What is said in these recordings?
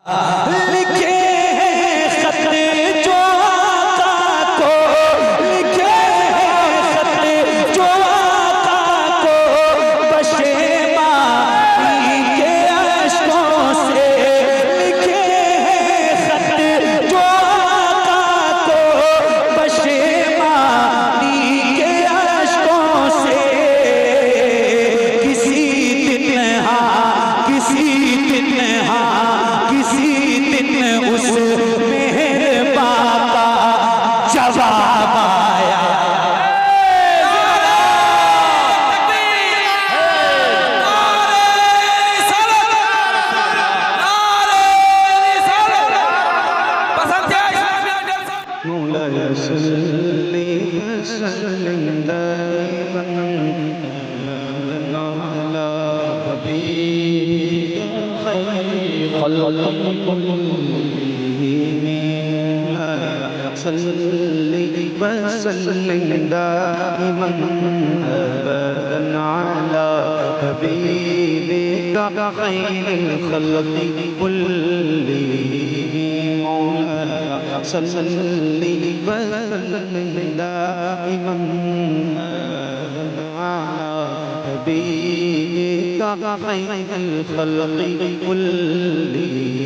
लिखे खत जो आका को, लिखे खत जो आका को, बशे माही के अश्कों से। लिखे खत जो आका को, बशे माही के अश्कों से। किसी दिन उस मेहरबां का जवाब आया। सल्ली वसल्लिम दाइमन अबदन अला हबीबिका खैरिल खल्क़ि कुल्लिहिम। सल्ली वसल्लिम दाइमन अबदन अला हबीबिका खैरिल खल्क़ि कुल्लिहिम।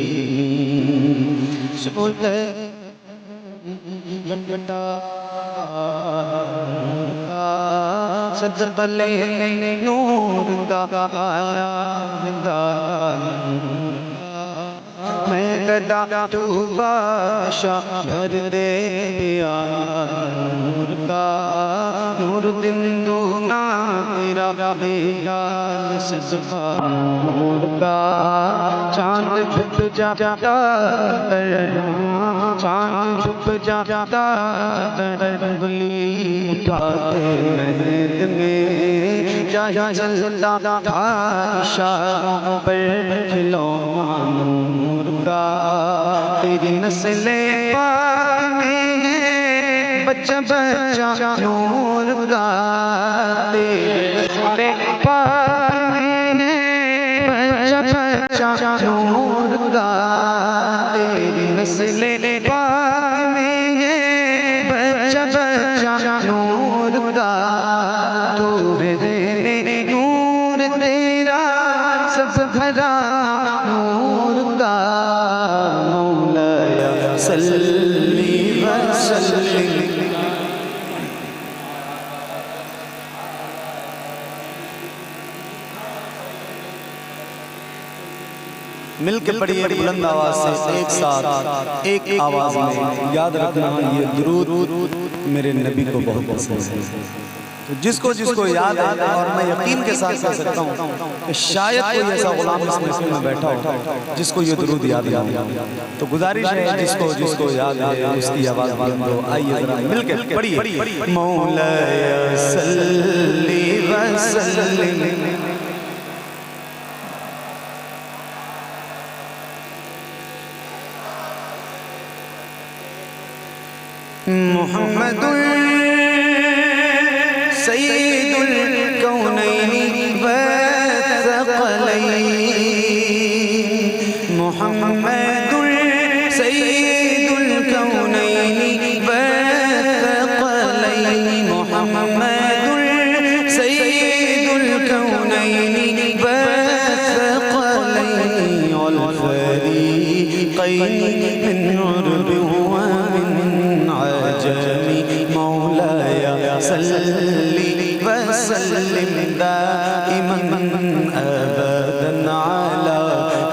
सदले नूर दा मैं कदा तू बादशाह भर दे नूर का, नूर दिन दूना तेरा मेरा सजफा नूर का। चांद छुप जाता चांद छुप जाता उंगली उठाते महंगे जा जल्ला शाह पर खिलौना नूर का। तेरी नस्ले बच्चा बच्चा नूर का, तेरे पाने बच्चा बच्चा नूर का। तेरी नस्ले पाने बच्चा बच्चा नूर का। तू मेरे नूर तेरा सब भरा नूर का। मौलाया सल्ली वसल्लिम। मिल के पढ़िए बुलंद आवाज से एक साथ एक आवाज में। याद रखना ये दुरूद मेरे नबी को बहुत पसंद है। तो जिसको जिसको याद है, और मैं यकीन के साथ कह सकता हूँ कि शायद कोई ऐसा गुलाम इस महफिल में बैठा हो जिसको ये दुरूद याद ना हो। तो गुजारिश है जिसको जिसको याद है उसकी आवाज बुलंद हो। आइए जरा मिल के पढ़िए। मौलाया सल्ली वसल्लिम मुहम्मदुल सय्यिदुल कौनैनि व थक़लैन। मुहम्मदुल सय्यिदुल कौनैनि व थक़लैन। मुहम्मदुल सय्यिदुल कौनैनि व थक़लैन। वल फ़रीक़ैन मिन उर्ब व मौलाया सल्ली वसल्लिम दाइमन अबदन अला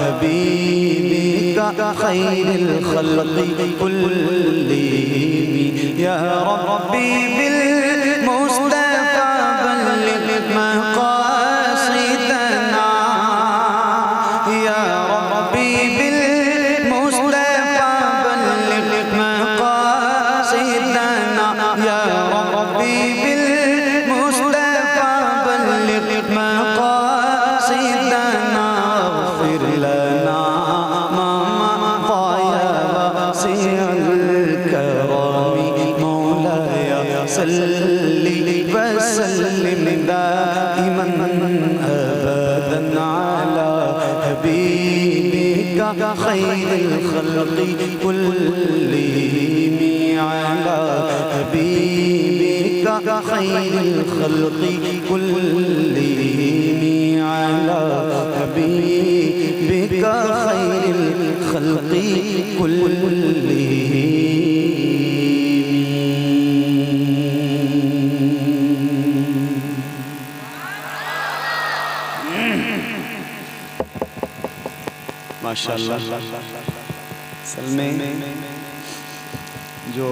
हबीबिका खैरिल खल्क़ि कुल्लिहिम। या रब्बी बिल मुस्तफ़ा बल्लिग़ मक़ासिदना। या रब्बी बिल मुस्तफ़ा बल्लिग़ मक़ासिदना। या रब्बी बिल मुस्तफ़ा बल्लिग़ मक़ासिदना। इग़फ़िर लना मा ज़ाया वासिअल करम। मौलाया सल्ली वसल्लिम दाइमन अबदन अला हबीबिका खैरिल खैरिल खल्क़ि कुल्लिहिम अला हबीबिका खैरिल खल्क़ि कुल्लिहिम अला हबीबिका खैरिल खल्क़ि कुल्लिहिम। माशाअल्लाह। असल में जो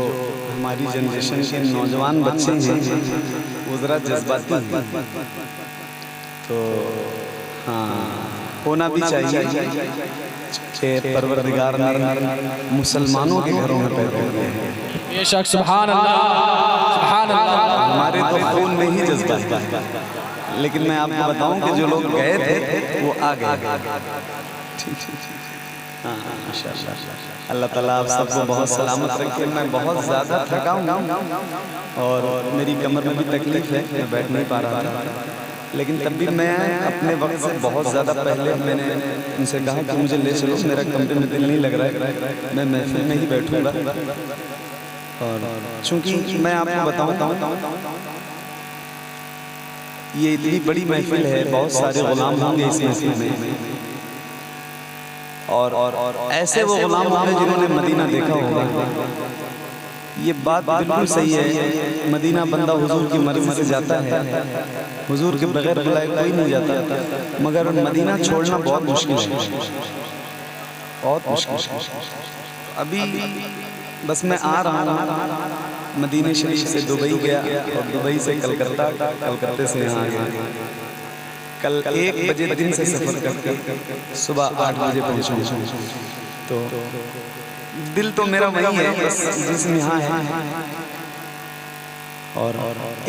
हमारी जनरेशन के नौजवान बच्चे हैं वो ज़रा जज्बाती हैं, तो हाँ होना भी चाहिए कि परवरदिगार ने मुसलमानों के घरों में पैदा किए हैं। बेशक सुभान अल्लाह, सुभान अल्लाह। हमारे तो खून में ही जज्बा है, लेकिन मैं आपको बताऊं कि जो लोग गए थे वो आ गए। हाँ माशाअल्लाह। अल्लाह ताला आप सबको बहुत सलामत रखे। मैं बहुत ज़्यादा थका हूँ और मेरी कमर में भी तकलीफ है, मैं बैठ नहीं पा रहा था, लेकिन तब भी मैं अपने वक्त से बहुत ज़्यादा पहले मैंने उनसे कहा कि मुझे ले चलो, मेरा कमरे में दिल नहीं लग रहा है, मैं महफिल में ही बैठूँगा। और चूँकि मैं आपको बताऊँ ये इतनी बड़ी महफिल है, बहुत सारे गुलाम होंगे इस महफिल में, और ऐसे वो गुलाम होंगे जिन्होंने मदीना देखा होगा। ये बात बिल्कुल सही है, मदीना बंदा हुजूर की मर्जी से जाता है, हुजूर के बगैर बुलाए कोई नहीं जाता, मगर मदीना छोड़ना बहुत मुश्किल है, बहुत मुश्किल। अभी बस मैं आ रहा हूँ मदीने शरीफ से दुबई गया और दुबई से कलकत्ता, कलकत्ते से यहाँ गया। कल 1 बजे दिन से सफ़र करके सुबह 8 बजे पहुँचा। तो दिल तो मेरा वही है बस जिसम यहाँ है, और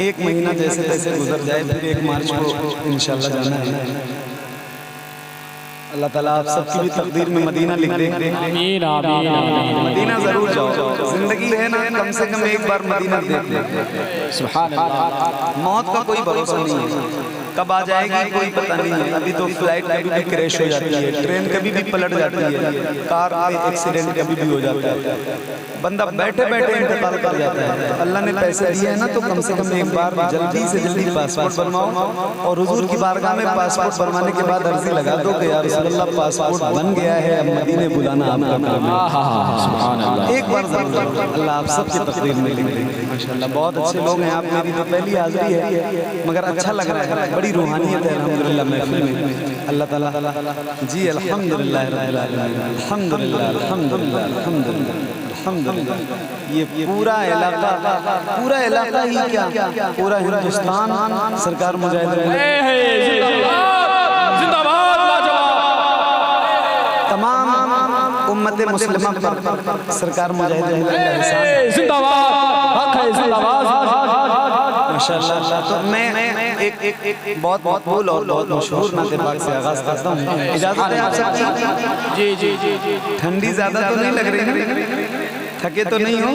1 महीना जैसे तैसे गुजर जाए, फिर 1 मार्च को इंशाल्लाह जाना है। अल्लाह ताला आप सबकी भी तकदीर में मदीना लिख दे। आमीन आमीन आमीन। मदीना जरूर जाओ, जिंदगी है ना, कम से कम एक बार मदीना देख ले। सुभान अल्लाह। मौत का कोई भरोसा नहीं है, कब आ जाएगी कोई पता नहीं है। अभी तो फ्लाइट कभी भी क्रैश हो जाती है, ट्रेन कभी भी पलट जाती है, कार में एक्सीडेंट कभी भी हो जाता है, बंदा बैठे बैठे इंतकाल कर जाता है। तो अल्लाह ने पैसे दिए हैं ना, तो कम से कम एक बार जल्दी से जल्दी पासपोर्ट बनवाओ, और हुजूर की बारगाह में पासपोर्ट बनवाने के बाद अर्जी लगा दो कि या रसूलल्लाह पासपोर्ट बन गया है, अब मदीने बुलाना आपका काम है। सुभान अल्लाह। एक बार जरूर अल्लाह आप सबकी तकदीर में लिख देंगे। माशाअल्लाह बहुत अच्छे लोग हैं आप, मेरी तो पहली हाज़िरी है, मगर अच्छा लग रहा है, बड़ी रूहानियत है अल्हम्दुलिल्लाह महफिल में। अल्लाह ताला जी अल्हम्दुलिल्लाह रब्बिल आलमीन, अल्हम्दुलिल्लाह अल्हम्दुलिल्लाह अल्हम्दुलिल्लाह अल्हम्दुलिल्लाह। ये पूरा इलाका ही क्या, पूरा हिंदुस्तान सरकार मुजाहिदीन जिंदाबाद लाजवाब। तमाम उम्मत मुस्लिमा पर सरकार मुजाहिदीन का एहसान है। जिंदाबाद, हक है जिंदाबाद। माशाअल्लाह। तो मैं एक बहुत मकबूल और बहुत मशहूर नाते पाक से आगाज करता हूँ। इजाजत है आप सबकी? जी जी जी जी। ठंडी ज्यादा तो नहीं लग रही है, थके तो नहीं हो?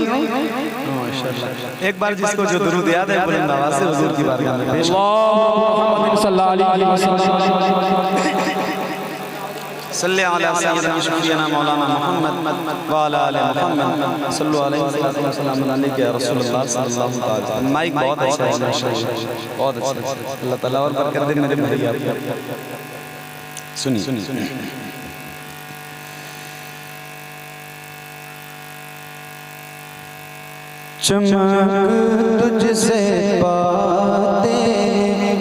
माशाअल्लाह। एक बार जिसको जो दुरूद याद है बुलंद आवाज से हुजूर की बारगाह में पेश अल्लाहुम्मा सल्लल्लाहु अलैहि वसल्लम। सल्ले अला सय्यदना शफीना मौलाना मुहम्मद व अला आले मुहम्मद सल्लु अलैहि वसल्लम अलैहि या रसूलुल्लाह सल्लल्लाहु अलैहि वसल्लम। माइक बहुत अच्छा है माशाअल्लाह, बहुत अच्छा। अल्लाह ताला और बरकत दे मेरे भाई। आप सुनिए चमक तुझसे बातें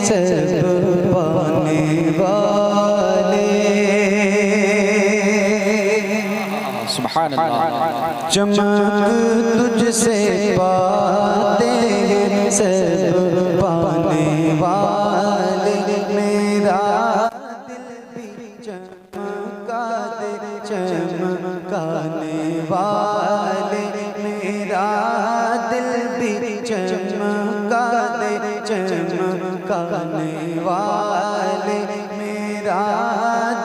सब पाने वाले, सुभान अल्लाह। चमक तुझसे बातें सब पाने वाले, मेरा दिल भी चमका दे चमकाने वाले, मेरा दिल भी चमका दे चमकाने वाले, मेरा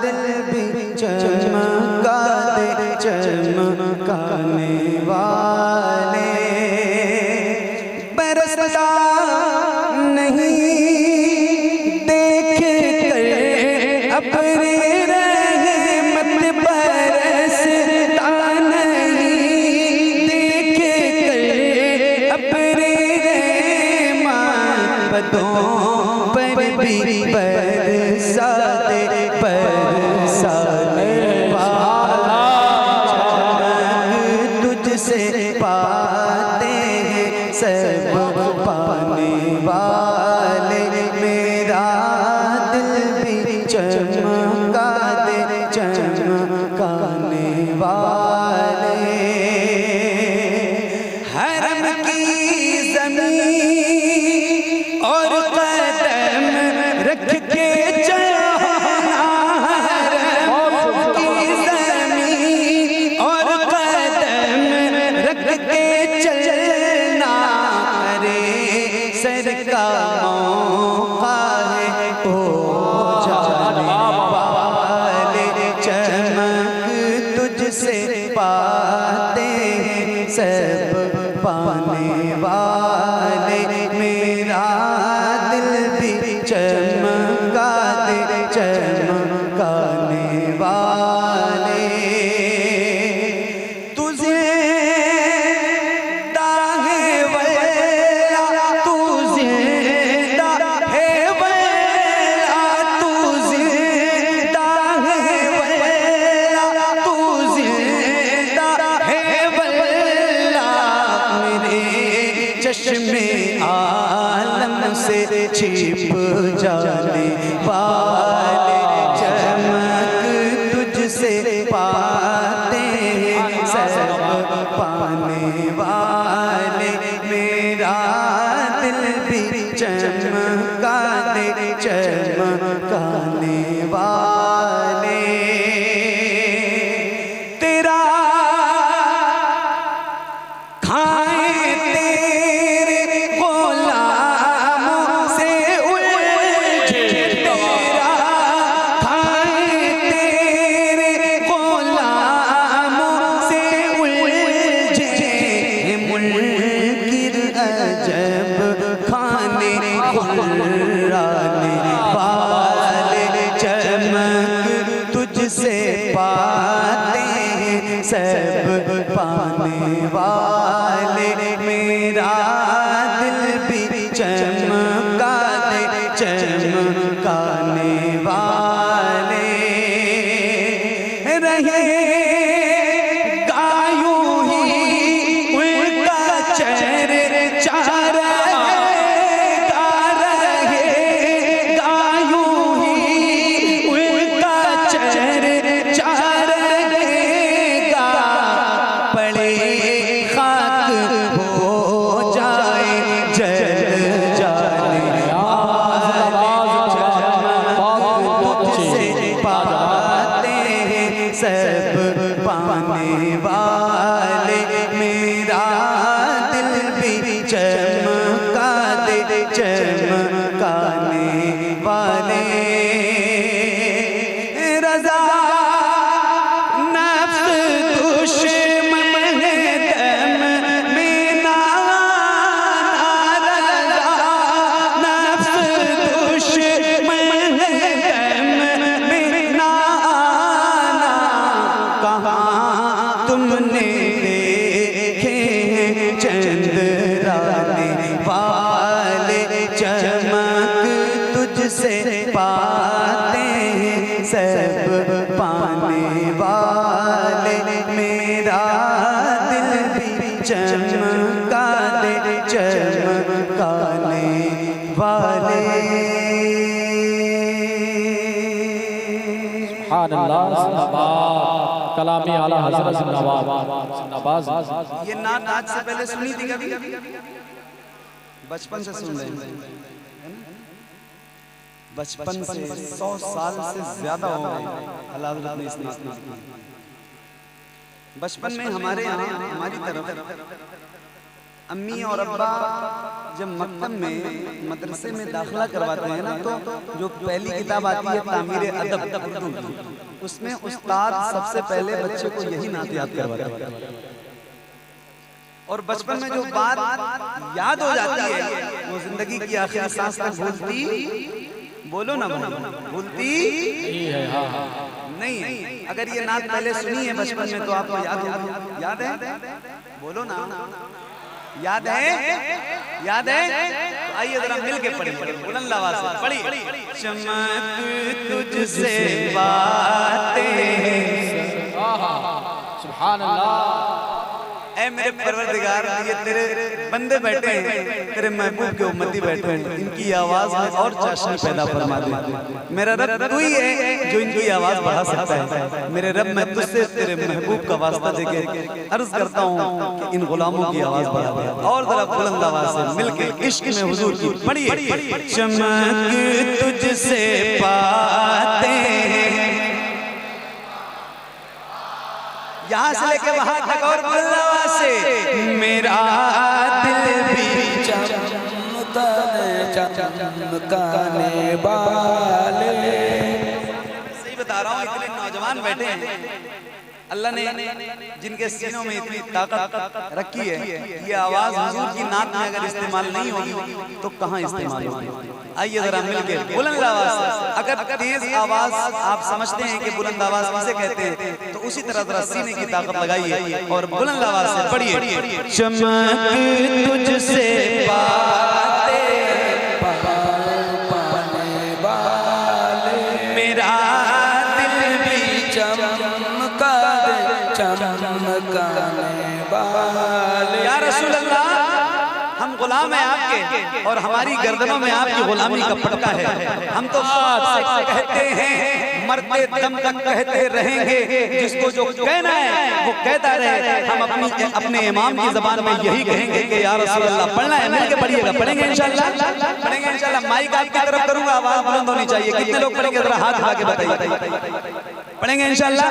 दिल भी चमका दे चमकाने वाले। बरसता नहीं देख कर अपने रहमत बरस वाले हरम की ज़मीन और कदम रख के चलना, हरम की ज़मीन और कदम रख के चलना, रे सर का मौका है ओ जाने वाले, चमक तुझसे पाते हैं सब पाने वाले, मेरा दिल भी चमका दे चमकाने वाले। तुझे दाहे वल्ला, तुझे दाहे वल्ला, तुझे दाहे वल्ला, तुझे दाहे वल्ला, मेरे चश्मे आलम से छिप जाने वाले, चमक तुझसे पाते हैं सब पाने वाले, मेरा दिल भी चमका दे चमकाने वाले। तेरा खाए तेरे गुलामों से उलझे, तेरा खाए तेरे गुलामों से उलझे, मुनकिर अजब खाने खुराने वाले, चमक तुझसे पाते हैं सब पाने वाले, मेरा दिल भी चमका दे चमकाने वाले। रहे गायूं ही उनका चर्चा रहेगा, रहे गायूं ही उनका चर्चा रहेगा, पड़े खाक हो जाए जल जाने तुझसे पाते हैं सब पाने वाले, मेरा दिल भी चमका दे चमकाने वाले। रज़ा नफ्स दुश्मन दम में ना आना, रज़ा नफ्स दुश्मन दम में ना आना, कहाँ तुमने देखे हैं चंद्राने वाले, चमक तुझसे पाते हैं सब पाने वाले, मेरा दिल भी चमका दे चमकाने वाले। सुभानअल्लाह, जिंदाबाद, कलामे आला हज़रत जिंदाबाद, जिंदाबाद। ये नात आज से पहले सुनी थी कभी? बचपन से सुन रहे हैं, बचपन से 100 साल से ज्यादा हो गए अल्लाह ताला ने इस नात में। बचपन में हमारे यहाँ हमारी तरफ अम्मी और अब्बा जब मकतब में मदरसे में दाखिला करवाते हैं ना, तो जो पहली किताब आती है तामीर अदब उर्दू की, उसमें उस्ताद सबसे पहले बच्चे को यही नात याद करवाता है। और बचपन में जो बात याद हो जाती है वो जिंदगी की आखिरी सांस तक भूलती, बोलो ना बोलो, भूलती नहीं है। अगर ये नात पहले सुनी है बचपन में तो आपको याद होगी। याद है? बोलो ना, याद है? याद है? तो आइए जरा मिल के पढ़िए, बुलंद आवाज से पढ़िए। चमक तुझसे बातें, सुभान अल्लाह, ऐ मेरे परवरदिगार, ये तेरे बंदे बैठे हैं, तेरे महबूब के उम्मती बैठे हैं, इनकी आवाज में और चाशनी पैदा फरमा दे। मेरा रब तू ही है जो इनकी आवाज बढ़ा सकता है। मेरे रब, मैं तुझसे तेरे महबूब का वास्ता देके अर्ज करता हूँ कि इन गुलामों की आवाज बढ़ा दे। और जरा बुलंद आवाज से मिलके इश्क में हुजूर की पढ़िए। चमक तुझसे पाते हैं, यहाँ से लेके वहां तक और बुलंद आवाज से, मेरा दिल भी चमकाने वाले। सही बता रहा हूँ, इतने नौजवान बैठे हैं, अल्लाह ने जिनके सीनों में इतनी ताकत रखी है, ये आवाज हुजूर की नात में अगर इस्तेमाल नहीं होगी तो कहाँ इस्तेमाल होगी। आइए जरा मिलके बुलंद आवाज से, अगर तेज आवाज आप समझते हैं कि बुलंद आवाज किसे कहते हैं, तो उसी तरह जरा सीने की ताकत लगाइए और बुलंद आवाज से पढ़िए। चमक तुझसे पाते मेरा दिल भी चमकाने वाले। या रसूल अल्लाह, हम गुलाम हैं आपके और हमारी गर्दनों में आपकी गुलामी का पटका है। हम तो कहते हैं, मरते दम तक कहते रहेंगे, जिसको जो कहना है वो कहता रहे। हम अपने इमाम की ज़बान में यही कहेंगे कि या रसूल अल्लाह। पढ़ना है, मिलके पढ़िएगा, पढ़ेंगे इंशाल्लाह, पढ़ेंगे इंशाल्लाह। माइक आपकी तरफ करूंगा, आवाज बुलंद होनी चाहिए। कितने लोग पढ़ेंगे जरा हाथ उठा के बताइए। पढ़ेंगे इंशाल्लाह।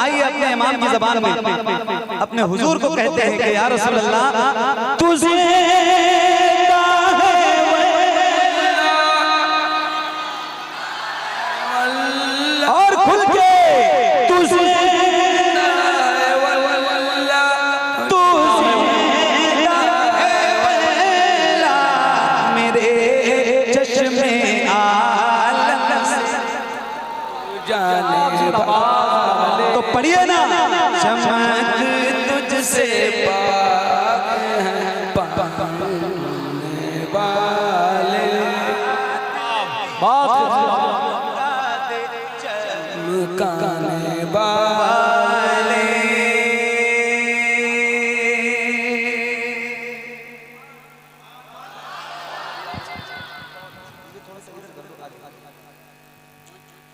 आइए अपने इमाम की ज़बान में अपने हुजूर को कहते हैं कि या रसूल अल्लाह, तुझे और खुल के तुझे मेरे चश्मे आलम से जाने वाले। तो पढ़िए ना, चमक तुझसे पाने वाले, चमकाने वाले।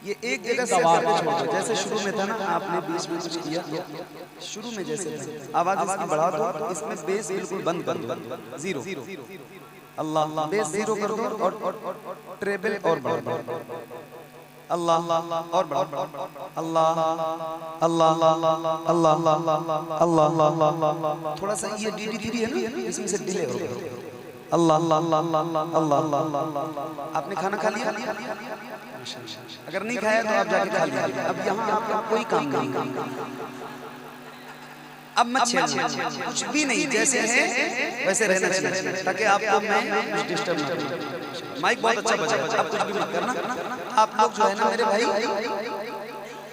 ये एक जगह से जैसे शुरू में था ना, आपने बीच में कुछ किया, शुरू में जैसे आवाज इसकी बढ़ा दो, इसमें बेस बिल्कुल बंद कर दो, जीरो। अल्लाह, बेस जीरो कर दो और ट्रेबल और बढ़ा दो। अल्लाह और बढ़ा, अल्लाह अल्लाह अल्लाह अल्लाह। थोड़ा सा ये धीरे है ना, इसमें से डिले हो गया। अल्लाह अल्लाह। आपने खाना खा लिया? अगर नहीं खाया तो आप जाके खा लीजिए। अब यहाँ आपका कोई काम नहीं, अब मत छेड़ना, कुछ भी नहीं, जैसे है वैसे रहना चाहिए, ताकि आपको मैं कुछ डिस्टर्ब ना करूं। माइक बहुत अच्छा बजा, आप कुछ भी मत करना। आप लोग जो है ना मेरे भाई,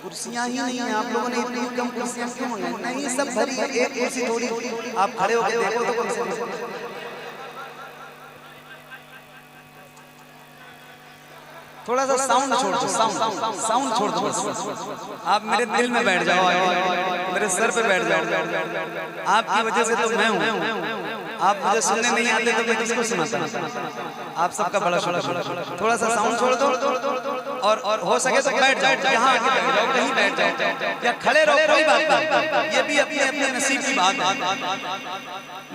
कुर्सियां ही नहीं है, आप लोगों ने इतनी कम कुर्सियां क्यों मंगाई? नहीं, सब भरी है, एक कुर्सी थोड़ी। आप खड़े होकर देखो तो कम से कम थोड़ा सा साउंड छोड़ दो, साउंड छोड़ दो। आप मेरे दिल में बैठ जाओ, मेरे सर पे बैठ जाओ। आपकी वजह से तो मैं हूँ। आप मुझे सुनने नहीं आते तो मैं किसको सुनाता? आप सबका बड़ा शुक्रिया। थोड़ा सा साउंड छोड़ दो और हो सके तो बैठ जाओ, यहाँ आके बैठ जाओ, कहीं बैठ जाओ या खड़े रहो, कोई बात नहीं। ये भी अपने अपने नसीब की बात है।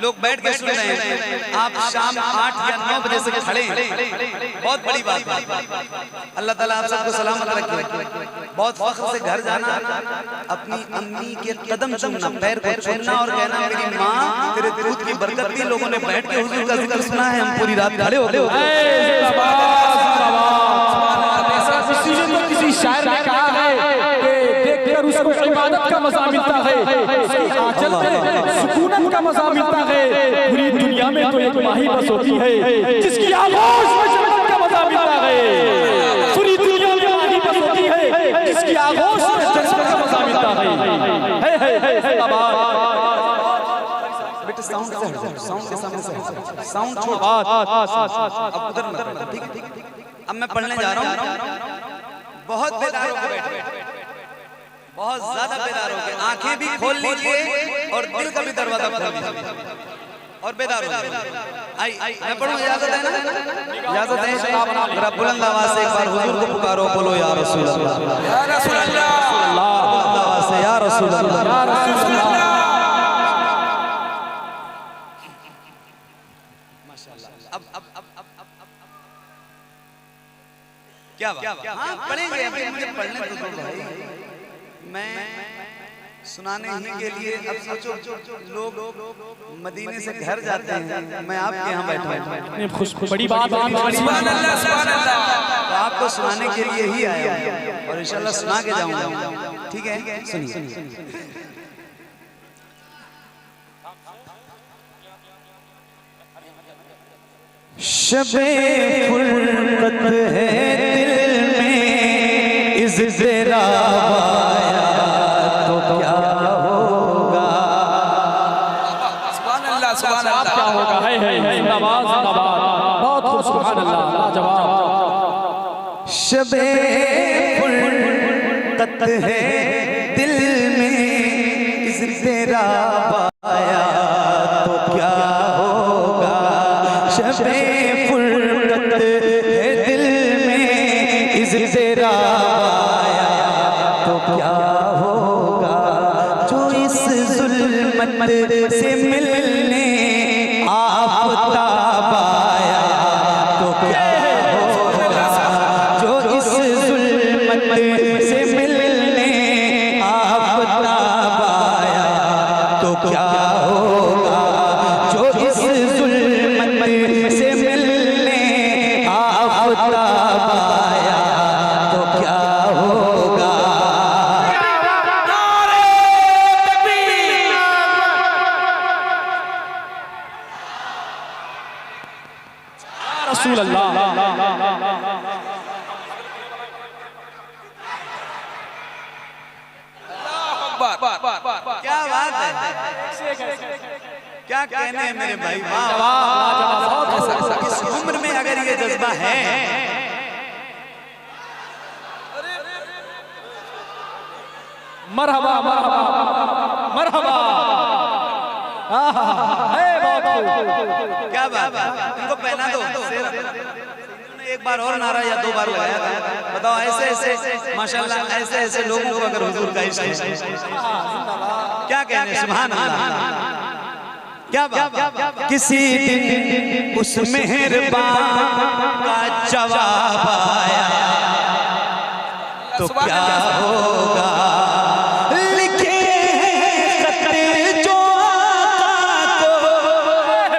लोग बैठ के सुन रहे हैं, आप शाम 8 या 9 बजे से खड़े हैं, बहुत बड़ी बात है। अल्लाह ताला आप सबको सलामत रखे। बहुत फख्र से घर जाना, अपनी अम्मी के कदम चूमना, पैर को छूना और कहना मेरी माँ तेरे दूध की बरकत थी। लोगों ने बैठ के हुजूर का जिक्र सुना है, हम पूरी रात खड़े हो गए। किसी शायर ने कहा है कि देखकर उसको इबादत का मजा मिलता है, उसकी आंचल में सुकून का मजा मिलता है। पूरी दुनिया में तो एक माही बस होती है जिसकी आगोश में जन्नत का मजा मिलता है। पूरी दुनिया में माही बस होती है जिसकी आगोश में जन्नत का मजा मिलता है। बेटे साउंड से हट जाओ, साउंड के सामने से साउंड छोड़, अब उधर मत, ठीक है? अब मैं पढ़ने जा रहा हूँ। बहुत बेदार हो के बैठे, बहुत ज्यादा बेदार हो के, आंखें भी खोल लीजिए और दिल का भी दरवाजा खोल दीजिए और बेदार हो जाइए। आई मैं पढ़ूं, इजाजत है ना? इजाजत है? जरा बुलंद आवाज से एक बार हुजूर को पुकारो, बोलो या रसूल अल्लाह, या रसूल अल्लाह, बुलंद आवाज से या रसूल अल्लाह, या रसूल अल्लाह। माशाल्लाह। अब क्या बात? हाँ पढ़ेंगे, अभी मुझे पढ़ने तो दो भाई, मैं सुनाने ही के लिए। अब सोचो लोग मदीने से घर जाते हैं, मैं आपके यहाँ बैठा हूँ, बड़ी बात, सुभान अल्लाह, सुभान अल्लाह। तो आपको सुनाने के लिए ही आया हूँ और इंशाल्लाह सुना के जाऊंगा। ठीक है, सुनिए। शबे फुरकत है दिल में, इज़्तिराब आया तो क्या होगा? सुभान अल्लाह, सुभान अल्लाह। क्या होगा? है जिंदाबाद, जिंदाबाद। बहुत खूब, सुभान अल्लाह, लाजवाब। शबे फुरकत है दिल में, इज़्तिराब आया तो क्या होगा? शबे फुरकत है दिल में, इज़्तिराब आया तो क्या होगा? जो इस जुल्मत से मिलने आफ़ताब आया तो क्या होगा? जो इस जुल्मत से मिलने आफ़ताब आया तो क्या होगा? जो इस जुल्मत से मिलने आफ़ताब आया तो क्या होगा? रसूल अल्लाह। क्या बात है, क्या कहने हैं मेरे भाई, इस उम्र में अगर ये जज्बा है, मरहबा, मरहबा, मरहबा। क्या बात है, इनको पहना दो। एक बार और नारा या 2 बार लगाया था, बताओ ऐसे ऐसे माशाल्लाह, ऐसे ऐसे लोगों को अगर हुजूर का इश्क है, क्या कहने, सुभान अल्लाह। क्या बात? किसी दिन उस मेहरबान का जवाब आया तो क्या होगा? लिखे खत जो आका को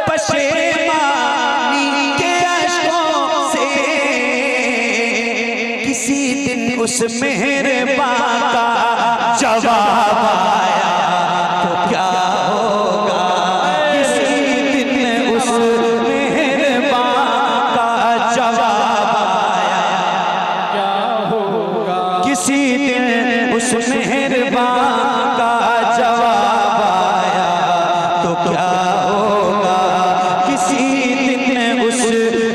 पशेमानी के अश्कों से, किसी दिन उस मेहरबान का जवाब आया तो क्या होगा? किसी दिन उस मेहरबान का जवाब आया, क्या होगा? किसी दिन उस मेहरबान का जवाब आया तो क्या होगा? किसी दिन उस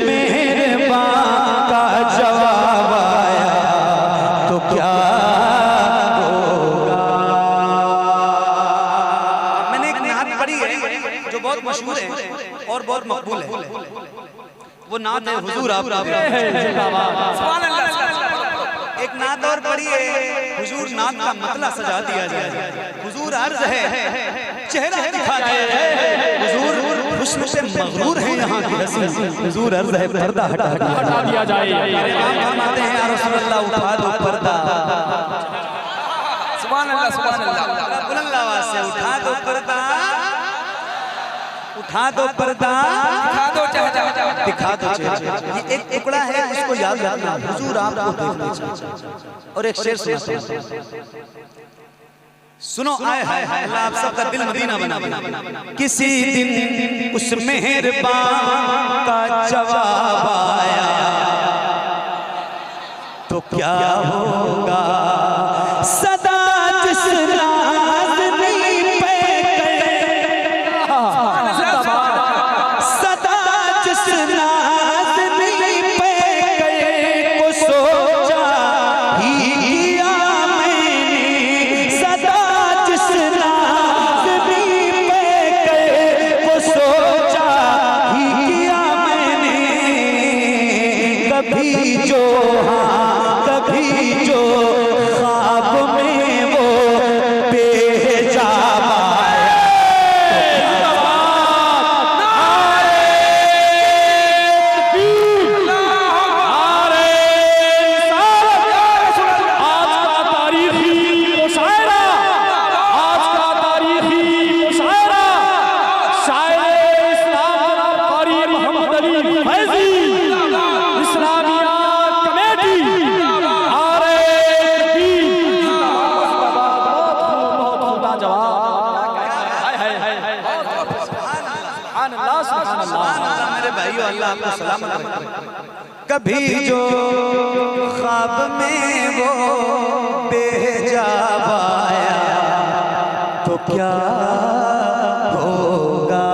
मेहरबान का जवाब आया तो क्या होगा? मैंने एक नात पढ़ी है जो बहुत मशहूर है और बहुत मकबूल है, वो नात है हुजूर आप। सुभान अल्लाह। एक नात और पढ़ी है, हुजूर नात का मतला सजा दिया जाए। हुजूर अर्ज है, चेहरा दिखा दे, हुजूर हुस्न से मगरूर है यहाँ की हसीन, हुजूर अर्ज है, पर्दा हटा दिया जाए। आप फरमाते हैं या रसूल अल्लाह उठा दो पर्दा। सुभान अल्लाह, सुभान अल्लाह। बुलंद आवाज से उठा दो पर्दा, उठा दो पर्दा, दिखा दो चेहरा। ये एक टुकड़ा है, इसको याद रखना, हुजूर आपको देखना चाहते। और एक शेर सुनो, आए हाय हाय, अल्लाह आप सबका दिल मदीना बना। किसी दिन उस मेहरबान का जवाब आया तो क्या होगा? सदा जिस नाज़नी पे सदा जिस नाज़नी पे को सोचा ही किया मैंने, सदा जिस नाज़नी अल्लाह सुभान अल्लाह। मेरे भाइयों, अल्लाह आपको सलामत रखे। कभी जो ख्वाब में वो बेहिजाब आया तो क्या होगा,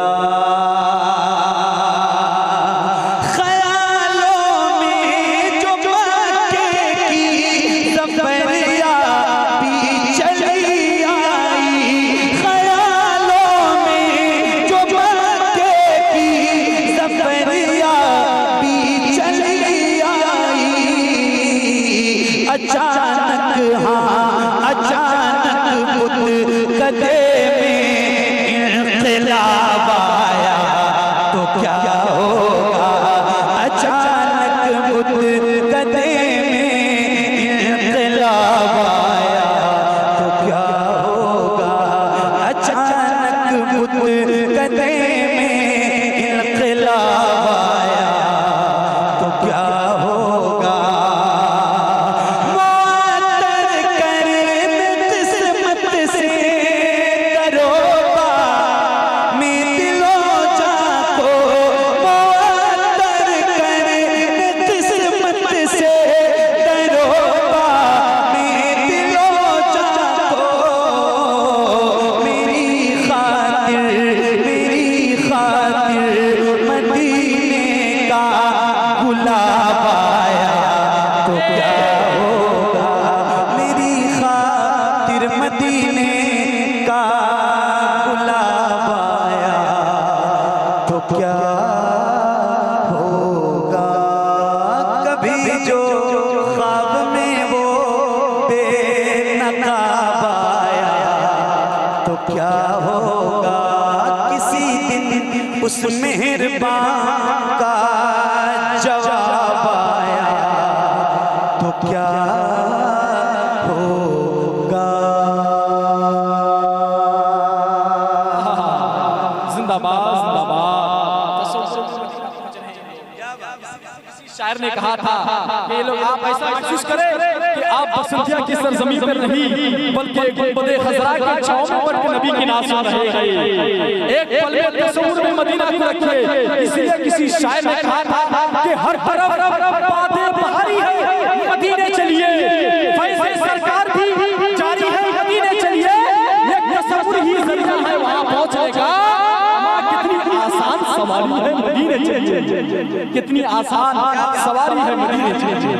ख्यालों में जो मक्के की सफरिया भी चली आई, ख्यालों में जो मक्के की सफरिया भी चली आई, अचानक हाँ अचानक बुत कदे में इंक़िलाब आया तो क्या होगा, अचानक बुत कदे में इंक़िलाब आया तो क्या होगा, अचानक बुत कदे में इंक़िलाब आया तो क्या होगा, मदीने का गुलाब आया तो क्या होगा, कभी जो ख्वाब में वो बेनकाब आया तो क्या होगा, किसी दिन उस मेहरबान का जवाब आया तो क्या होगा। जिंदाबाद जिंदाबाद। शायर ने कहा था कि ये लोग आप ऐसा महसूस करें कि आप बसंतिया की सरजमीन पर नहीं बल्कि गुंबदे खज़रा के छांव में बैठ के नबी की नात सुन रहे हैं। एक पल में तस्वुर में मदीना को रखिए। इसलिए किसी शायर ने कहा था कि हर तरफ बातें बहारी है, मदीने चलिए, फैज़े सरकार भी जारी है, मदीने चलिए, एक तस्वुर ही जरिया है वहां पहुंचने का। कितनी आसान सवारी है मदीने चलिए, कितनी आसान सवारी है मदीने चलिए।